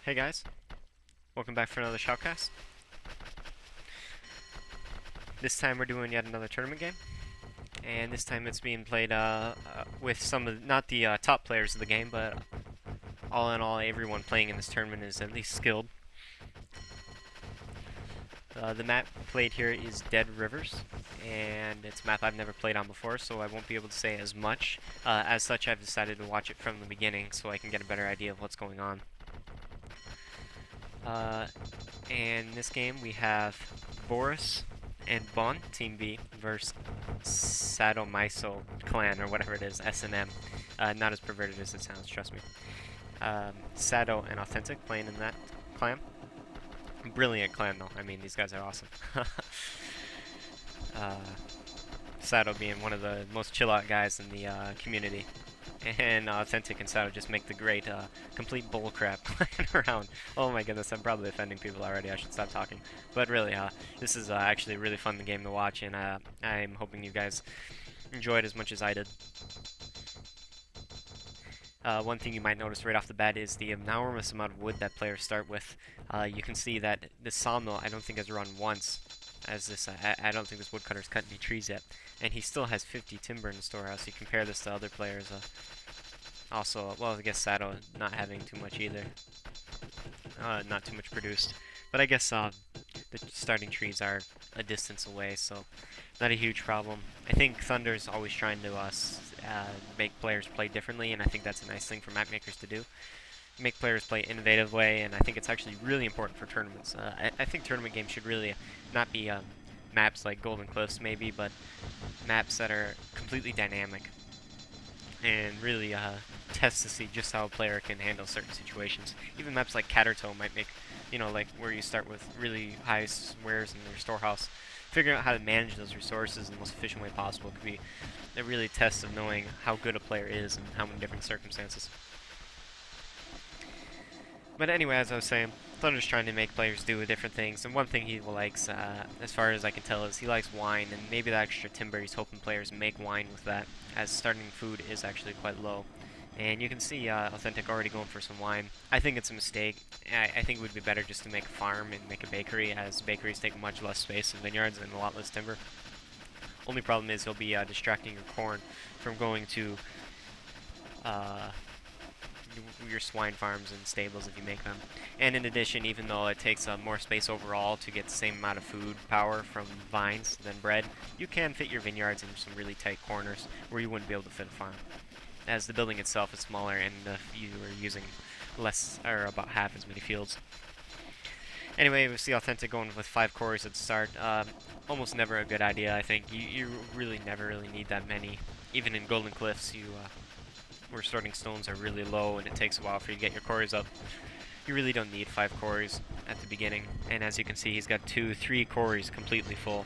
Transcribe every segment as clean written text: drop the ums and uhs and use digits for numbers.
Hey guys, welcome back for another Shoutcast. This time we're doing yet another tournament game, and this time it's being played with some of not the top players of the game, but all in all, everyone playing in this tournament is at least skilled. The map played here is Dead Rivers, and it's a map I've never played on before, so I won't be able to say as much. As such, I've decided to watch it from the beginning so I can get a better idea of what's going on. And in this game we have Boris and Bon, Team B, versus Sadomaiso clan, or whatever it is, S&M. Not as perverted as it sounds, trust me. Sado and Authentic playing in that clan. Brilliant clan though, I mean these guys are awesome. Sado being one of the most chill out guys in the community. And Authentic and Sado just make the great complete bullcrap playing around. Oh my goodness, I'm probably offending people already. I should stop talking. But really, this is actually a really fun game to watch, and I'm hoping you guys enjoy it as much as I did. One thing you might notice right off the bat is the enormous amount of wood that players start with. You can see that the sawmill I don't think has run once, as this I don't think this woodcutter's cut any trees yet, and he still has 50 timber in the storehouse. You compare this to other players. Also, well, I guess Sado not having too much either, not too much produced. But I guess the starting trees are a distance away, so not a huge problem. I think Thunder's always trying to make players play differently, and I think that's a nice thing for map makers to do. Make players play innovative way, and I think it's actually really important for tournaments. I think tournament games should really not be maps like Golden Cliffs maybe, but maps that are completely dynamic and really test to see just how a player can handle certain situations. Even maps like Catertoe might make, you know, like where you start with really high wares in your storehouse. Figuring out how to manage those resources in the most efficient way possible could be a really test of knowing how good a player is in how many different circumstances. But anyway, as I was saying, Thunder's trying to make players do different things, and one thing he likes, as far as I can tell, is he likes wine, and maybe the extra timber he's hoping players make wine with that, as starting food is actually quite low. And you can see Authentic already going for some wine. I think it's a mistake. I think it would be better just to make a farm and make a bakery, as bakeries take much less space than vineyards and a lot less timber. Only problem is he'll be distracting your corn from going to your swine farms and stables if you make them. And in addition, even though it takes more space overall to get the same amount of food power from vines than bread, you can fit your vineyards in some really tight corners where you wouldn't be able to fit a farm, as the building itself is smaller and you are using less, or about half as many fields. Anyway, we see Authentic going with 5 cores at the start. Almost never a good idea, I think. You really never really need that many. Even in Golden Cliffs, where starting stones are really low and it takes a while for you to get your cores up, you really don't need 5 cores at the beginning. And as you can see, he's got 3 cores completely full,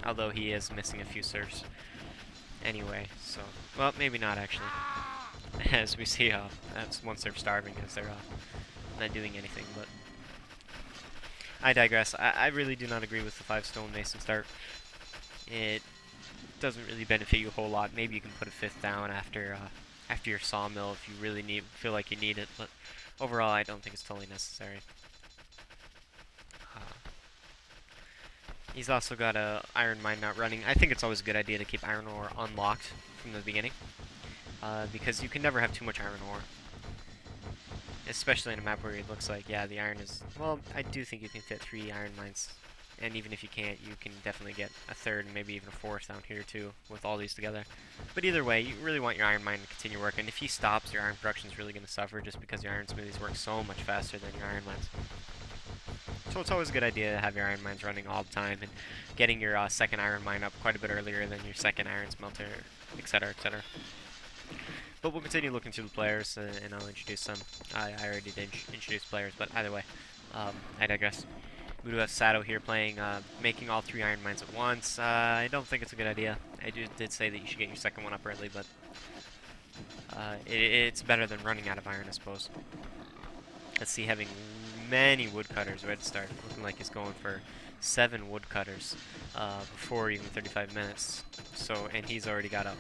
although he is missing a few serfs. Anyway, so, well, maybe not actually. As we see, that's one serf starving as they're not doing anything, but I digress. I really do not agree with the 5 stone mason start. It doesn't really benefit you a whole lot. Maybe you can put a 5th down after your sawmill if you really feel like you need it, but overall I don't think it's totally necessary. He's also got a iron mine not running. I think it's always a good idea to keep iron ore unlocked from the beginning, because you can never have too much iron ore. Especially in a map where it looks like, yeah, the iron is... Well, I do think you can fit 3 iron mines. And even if you can't, you can definitely get a 3rd and maybe even a 4th down here too, with all these together. But either way, you really want your iron mine to continue working. If he stops, your iron production is really going to suffer, just because your iron smithies work so much faster than your iron mines. So it's always a good idea to have your iron mines running all the time, and getting your 2nd iron mine up quite a bit earlier than your 2nd iron smelter, etc., etc. But we'll continue looking through the players, and I'll introduce them. I already did introduce players, but either way, I digress. We do have Sado here playing, making all 3 iron mines at once. I don't think it's a good idea. I did say that you should get your 2nd one up early, but it's better than running out of iron, I suppose. Let's see, having many woodcutters right to start. Looking like he's going for 7 woodcutters before even 35 minutes. So, and he's already got a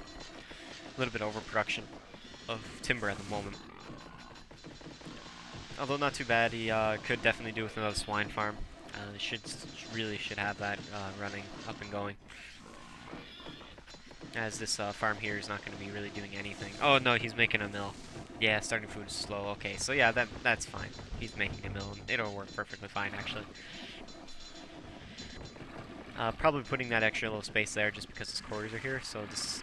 little bit of overproduction of timber at the moment. Although not too bad, he could definitely do with another swine farm. Should really should have that running up and going. As this farm here is not going to be really doing anything. Oh no, he's making a mill. Yeah, starting food is slow. Okay, so yeah, that's fine. He's making a mill, and it'll work perfectly fine actually. Probably putting that extra little space there just because his quarries are here. So this,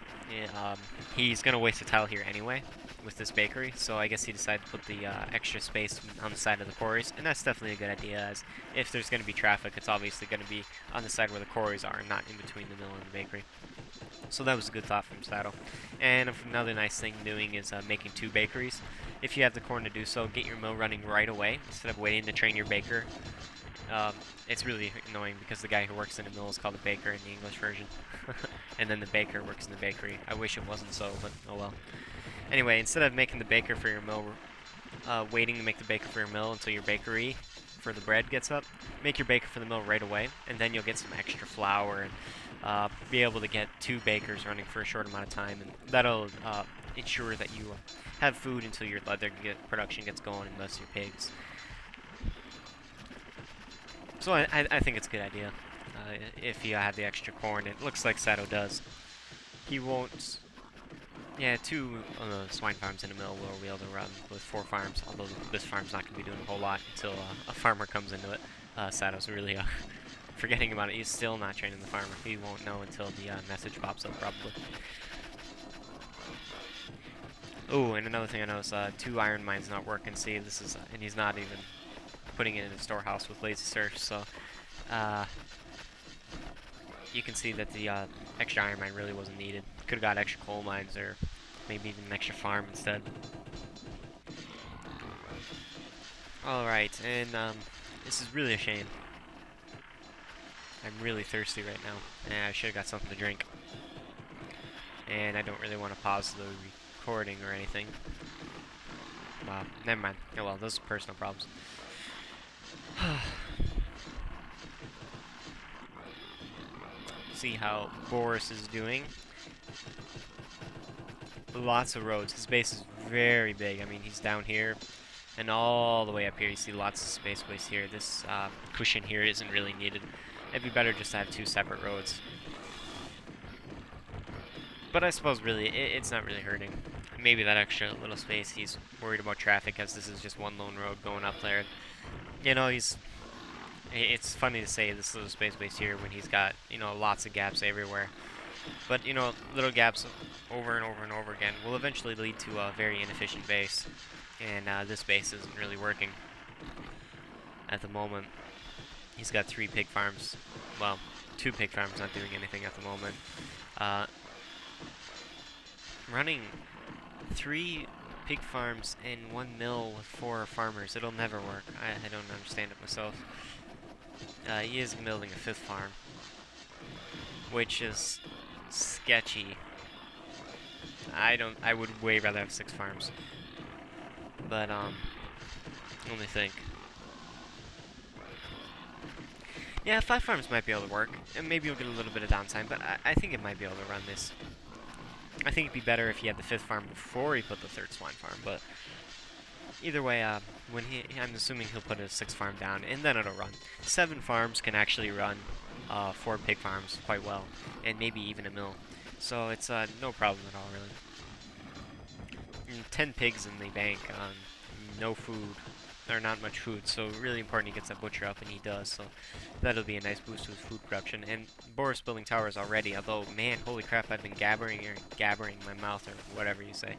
he's gonna waste a tile here anyway with this bakery. So I guess he decided to put the extra space on the side of the quarries, and that's definitely a good idea. As if there's gonna be traffic, it's obviously gonna be on the side where the quarries are, and not in between the mill and the bakery. So that was a good thought from Saddle. And another nice thing doing is making 2 bakeries. If you have the corn to do so, get your mill running right away instead of waiting to train your baker. It's really annoying because the guy who works in the mill is called a baker in the English version. And then the baker works in the bakery. I wish it wasn't so, but oh well. Anyway, instead of making the baker for your mill, waiting to make the baker for your mill until your bakery for the bread gets up, make your baker for the mill right away, and then you'll get some extra flour and be able to get 2 bakers running for a short amount of time, and that'll ensure that you have food until your leather production gets going, and thus your pigs. So I think it's a good idea if you have the extra corn. It looks like Sato does. He won't. Yeah, 2 swine farms in a mill will be able to run with 4 farms, although this farm's not going to be doing a whole lot until a farmer comes into it. Sato's really forgetting about it. He's still not training the farmer. He won't know until the message pops up, probably. Oh, and another thing I noticed, 2 iron mines not working. See, this is, and he's not even putting it in a storehouse with lazy surf, so you can see that the extra iron mine really wasn't needed. Could have got extra coal mines or maybe even an extra farm instead. Alright, and this is really a shame. I'm really thirsty right now, and I should have got something to drink. And I don't really want to pause the recording or anything. Wow, never mind. Oh well, those are personal problems. See how Boris is doing. Lots of roads. His base is very big. I mean, he's down here and all the way up here. You see lots of space waste here. This cushion here isn't really needed. It'd be better just to have 2 separate roads. But I suppose really, it's not really hurting. Maybe that extra little space, he's worried about traffic as this is just one lone road going up there. You know, it's funny to say this little space waste here when he's got, you know, lots of gaps everywhere. But, you know, little gaps over and over and over again will eventually lead to a very inefficient base. And this base isn't really working at the moment. He's got 3 pig farms. Well, 2 pig farms not doing anything at the moment. Running 3 pig farms and 1 mill with 4 farmers, it'll never work. I don't understand it myself. He is building a 5th farm, which is sketchy. I would way rather have 6 farms. But let me think. Yeah, 5 farms might be able to work, and maybe you'll get a little bit of downtime, but I think it might be able to run this. I think it'd be better if he had the 5th farm before he put the 3rd swine farm, but either way, when I'm assuming he'll put a 6th farm down, and then it'll run. 7 farms can actually run 4 pig farms quite well, and maybe even a mill. So it's no problem at all, really. And 10 pigs in the bank on no food, or not much food, so really important he gets that butcher up, and he does, so that'll be a nice boost to his food production. And Boris building towers already, although, man, holy crap, I've been gabbering my mouth, or whatever you say.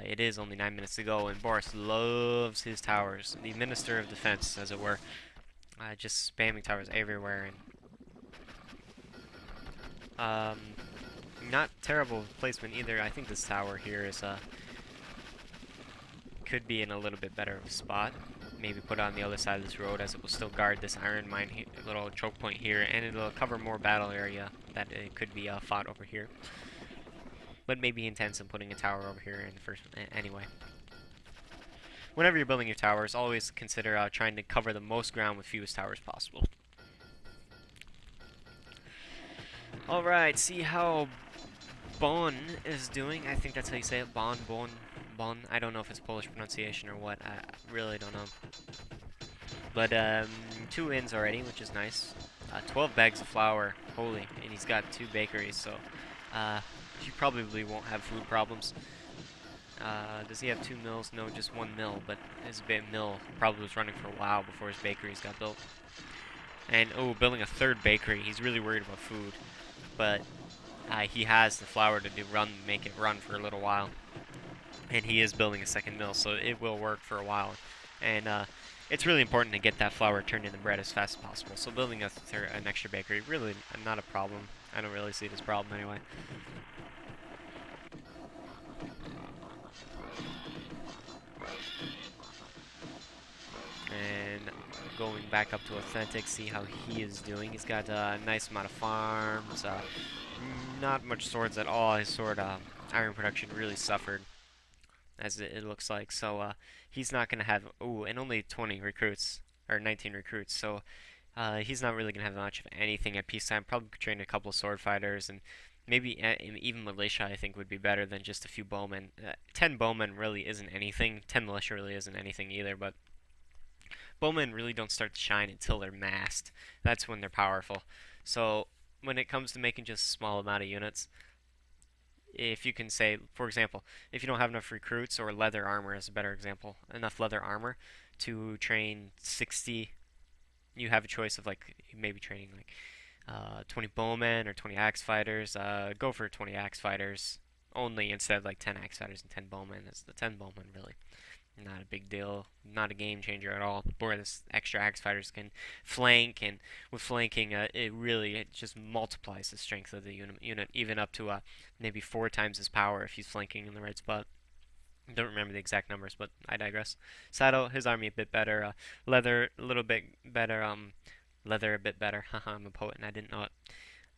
It is only 9 minutes to go, and Boris loves his towers. The Minister of Defense, as it were. Just spamming towers everywhere, and not terrible placement either. I think this tower here is could be in a little bit better of a spot. Maybe put on the other side of this road, as it will still guard this iron mine little choke point here, and it'll cover more battle area that it could be fought over here. But maybe he intends on putting a tower over here in the first. Anyway, whenever you're building your towers, always consider trying to cover the most ground with fewest towers possible. Alright, see how Bon is doing. I think that's how you say it. Bon. Bon. I don't know if it's Polish pronunciation or what. I really don't know. But 2 wins already, which is nice. 12 bags of flour, holy, and he's got 2 bakeries, so he probably won't have food problems. Does he have 2 mills? No, just 1 mill, but his mill probably was running for a while before his bakeries got built. And, oh, building a 3rd bakery. He's really worried about food, but he has the flour to make it run for a little while. And he is building a 2nd mill, so it will work for a while. And it's really important to get that flour turned into bread as fast as possible. So building an extra bakery, really not a problem. I don't really see it as a problem anyway. And going back up to Authentic, see how he is doing. He's got a nice amount of farms, not much swords at all. His sword iron production really suffered, as it looks like. So he's not going to have, and only 20 recruits, or 19 recruits. So he's not really going to have much of anything at peacetime. Probably train a couple of sword fighters, and maybe even militia, I think, would be better than just a few bowmen. 10 bowmen really isn't anything. 10 militia really isn't anything either, but bowmen really don't start to shine until they're massed. That's when they're powerful. So when it comes to making just a small amount of units, if you can say, for example, if you don't have enough recruits, or leather armor is a better example, enough leather armor to train 60, you have a choice of like maybe training like 20 bowmen or 20 axe fighters. Go for 20 axe fighters only instead of like 10 axe fighters and 10 bowmen. It's the 10 bowmen really. Not a big deal, not a game changer at all. Or this extra axe fighters can flank, and with flanking, it just multiplies the strength of the unit, even up to maybe 4 times his power if he's flanking in the right spot. Don't remember the exact numbers, but I digress. Sato, his army a bit better. Leather a little bit better. Leather a bit better. Haha, I'm a poet and I didn't know it.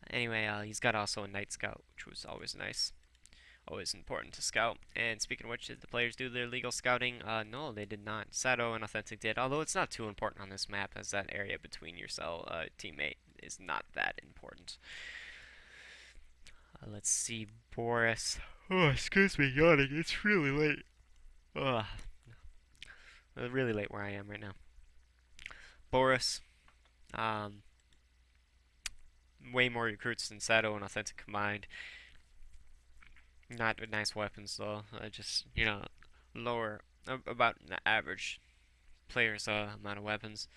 Anyway, he's got also a Night Scout, which was always nice. Always important to scout. And speaking of which, did the players do their legal scouting? No, they did not. Sato and Authentic did, although it's not too important on this map, as that area between your teammate is not that important. Let's see, Boris. Oh, excuse me, yawning. It's really late. Ugh. Really late where I am right now. Boris, way more recruits than Sato and Authentic combined. Not nice weapons though. Just lower, about an average player's amount of weapons,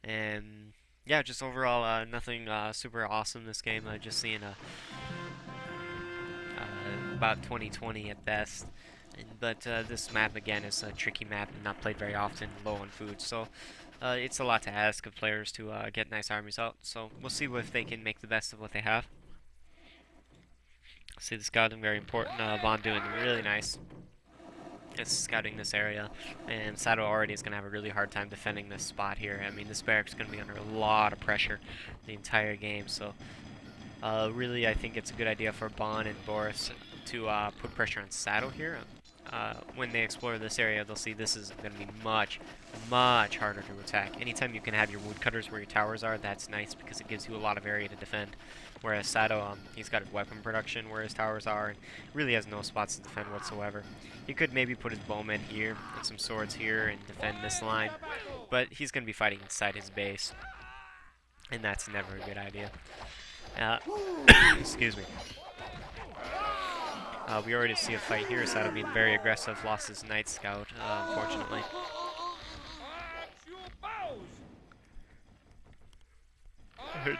and yeah, just overall nothing super awesome this game. Just seeing about 2020 at best. But this map again is a tricky map and not played very often, low on food, so it's a lot to ask of players to get nice armies out. So we'll see if they can make the best of what they have. See the scouting, very important. Bond doing really nice. Just scouting this area, and Sato already is going to have a really hard time defending this spot here. I mean, this barracks is going to be under a lot of pressure the entire game, so really I think it's a good idea for Bond and Boris to put pressure on Sato here. When they explore this area, they'll see this is going to be much, much harder to attack. Anytime you can have your woodcutters where your towers are, that's nice because it gives you a lot of area to defend. Whereas Sato, he's got weapon production where his towers are, and really has no spots to defend whatsoever. He could maybe put his bowmen here and some swords here and defend this line, but he's going to be fighting inside his base, and that's never a good idea. Excuse me. We already see a fight here. Sato being very aggressive, lost his Night Scout, unfortunately.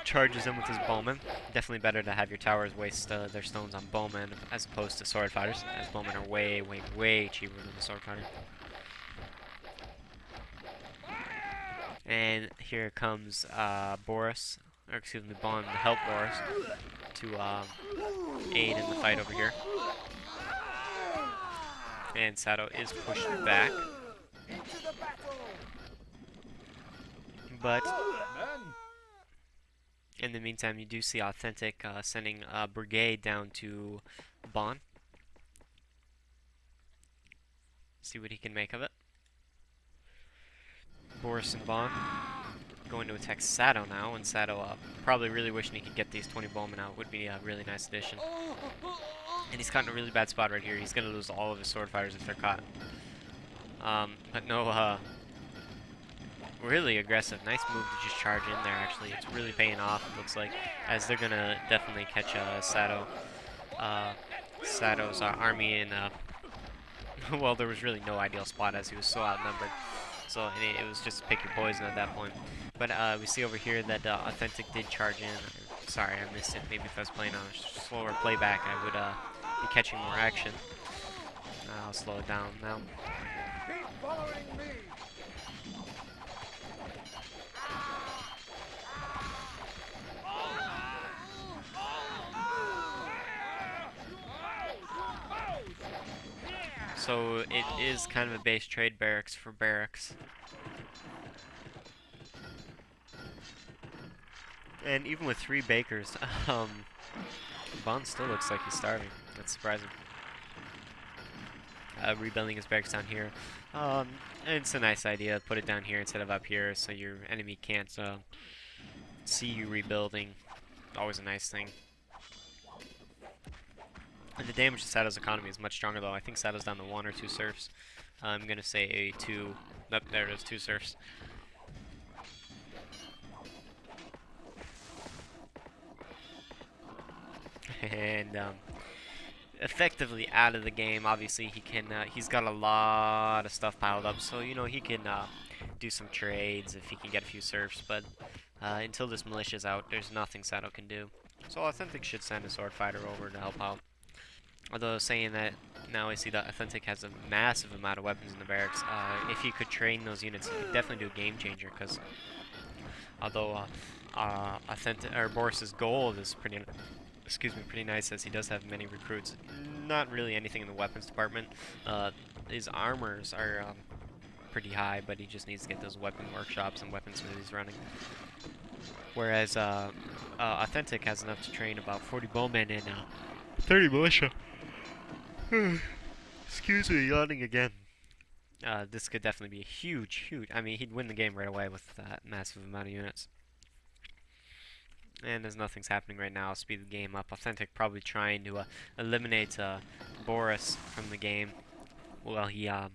Charges in with his bowman. Definitely better to have your towers waste their stones on bowmen as opposed to sword fighters, as bowmen are way, way, way cheaper than the sword fighter. And here comes Boris, or excuse me, Bond to help Boris to aid in the fight over here. And Sato is pushed back. But in the meantime, you do see Authentic sending a brigade down to Bon. See what he can make of it. Boris and Bon. going to attack Sato now, and Sato probably really wishing he could get these 20 bowmen out. Would be a really nice addition. And he's caught in a really bad spot right here. He's going to lose all of his sword fighters if they're caught. But no, really aggressive. Nice move to just charge in there, actually. It's really paying off, it looks like, as they're going to definitely catch Sato's army in, well, there was really no ideal spot as he was so outnumbered. So it was just pick your poison at that point. But we see over here that Authentic did charge in. Sorry, I missed it. Maybe if I was playing on a slower playback, I would be catching more action. I'll slow it down now. Keep following me. So it is kind of a base trade barracks for barracks. And even with 3 bakers, Bond still looks like he's starving. That's surprising. Rebuilding his barracks down here. It's a nice idea. Put it down here instead of up here so your enemy can't see you rebuilding. Always a nice thing. And the damage to Sato's economy is much stronger, though. I think Sato's down to 1 or 2 serfs. I'm going to say a 2. Nope, there it is, 2 serfs. And effectively out of the game. Obviously, he can. He's got a lot of stuff piled up, so you know he can do some trades if he can get a few serfs. But until this militia's out, there's nothing Sato can do. So Authentic should send a sword fighter over to help out. Although saying that, now I see that Authentic has a massive amount of weapons in the barracks. If he could train those units, he could definitely do a game changer. Because although Authentic or Boris's gold is pretty nice, as he does have many recruits. Not really anything in the weapons department. His armors are pretty high, but he just needs to get those weapon workshops and weapon smithies running. Whereas Authentic has enough to train about 40 bowmen and 30 militia. Excuse me, yawning again. This could definitely be a huge, I mean, he'd win the game right away with that massive amount of units. And as nothing's happening right now, I'll speed the game up. Authentic probably trying to eliminate Boris from the game. Well, he as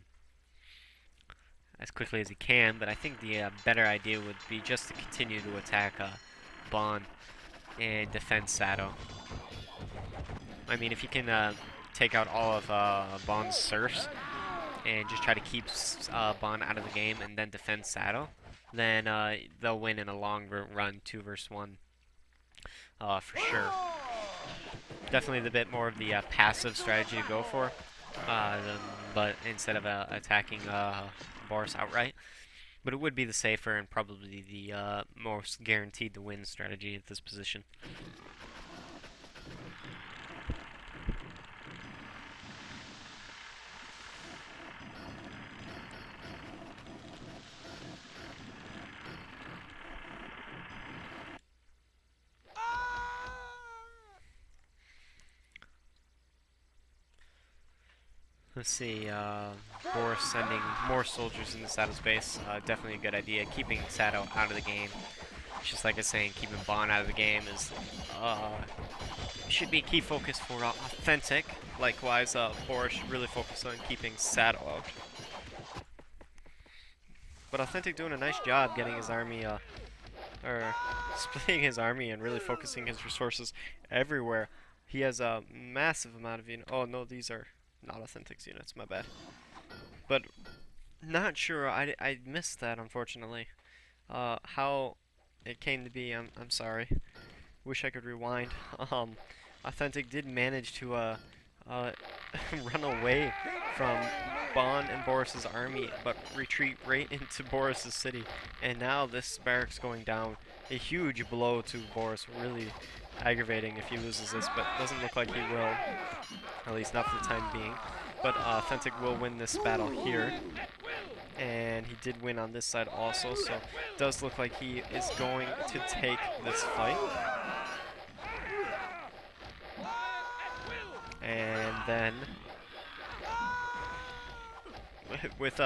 quickly as he can, but I think the better idea would be just to continue to attack Bond and defend Sato. I mean, if you can take out all of Bond's serfs and just try to keep Bond out of the game and then defend Sato, then they'll win in a long run, 2 versus 1. For sure. Definitely the bit more of the passive strategy to go for, but instead of attacking Boris outright. But it would be the safer and probably the most guaranteed to win strategy at this position. Let's see, Boris sending more soldiers into Sato's base, definitely a good idea. Keeping Sato out of the game, just like I was saying, keeping Bond out of the game is should be a key focus for Authentic. Likewise, Boris should really focus on keeping Sato out. But Authentic doing a nice job getting his army, or splitting his army and really focusing his resources everywhere. He has a massive amount of units. Oh no, these are not Authentic's units, my bad. But not sure, I missed that, unfortunately. How it came to be, I'm sorry. Wish I could rewind. Authentic did manage to run away from Bond and Boris's army, but retreat right into Boris's city. And now this barracks going down. A huge blow to Boris, really aggravating if he loses this, but doesn't look like he will, at least not for the time being. But Authentic will win this battle here, and he did win on this side also, so it does look like he is going to take this fight. And then with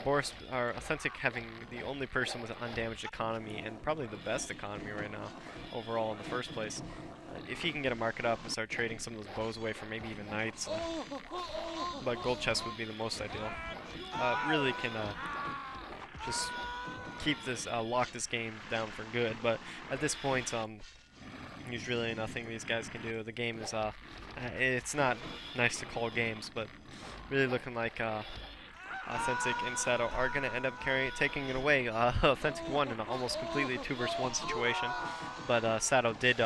Boris are Authentic having the only person with an undamaged economy and probably the best economy right now overall in the first place. If he can get a market up and start trading some of those bows away for maybe even knights, but gold chest would be the most ideal. Really can just keep this, lock this game down for good. But at this point, there's really nothing these guys can do. The game is, it's not nice to call games, but really looking like Authentic and Sato are going to end up taking it away. Authentic won in an almost completely 2 versus 1 situation, but Sato did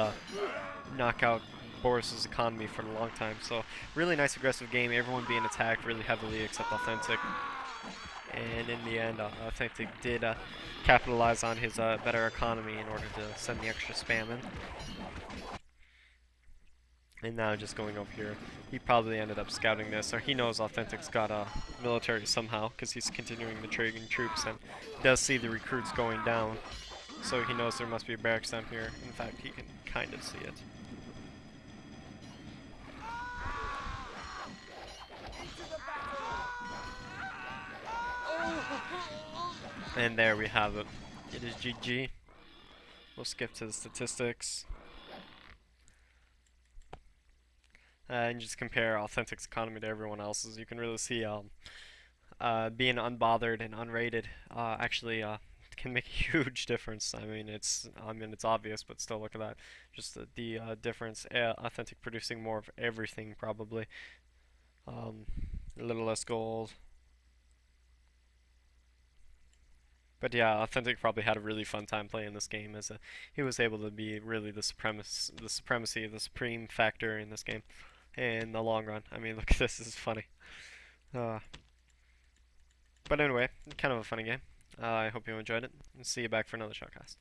knock out Boris's economy for a long time. So really nice aggressive game, everyone being attacked really heavily except Authentic. And in the end, Authentic did capitalize on his better economy in order to send the extra spam in. And now just going over here, he probably ended up scouting this, or he knows Authentic's got a military somehow, because he's continuing the trading troops and does see the recruits going down. So he knows there must be a barracks down here. In fact, he can kind of see it. And there we have it. It is GG. We'll skip to the statistics. And just compare Authentic's economy to everyone else's. You can really see being unbothered and unrated actually can make a huge difference. It's obvious, but still look at that. Just the difference. Authentic producing more of everything probably. A little less gold. But yeah, Authentic probably had a really fun time playing this game as he was able to be really the supremacy, the supreme factor in this game in the long run. I mean, look at this is funny. Uh, but anyway, kind of a funny game. I hope you enjoyed it, and see you back for another Shoutcast.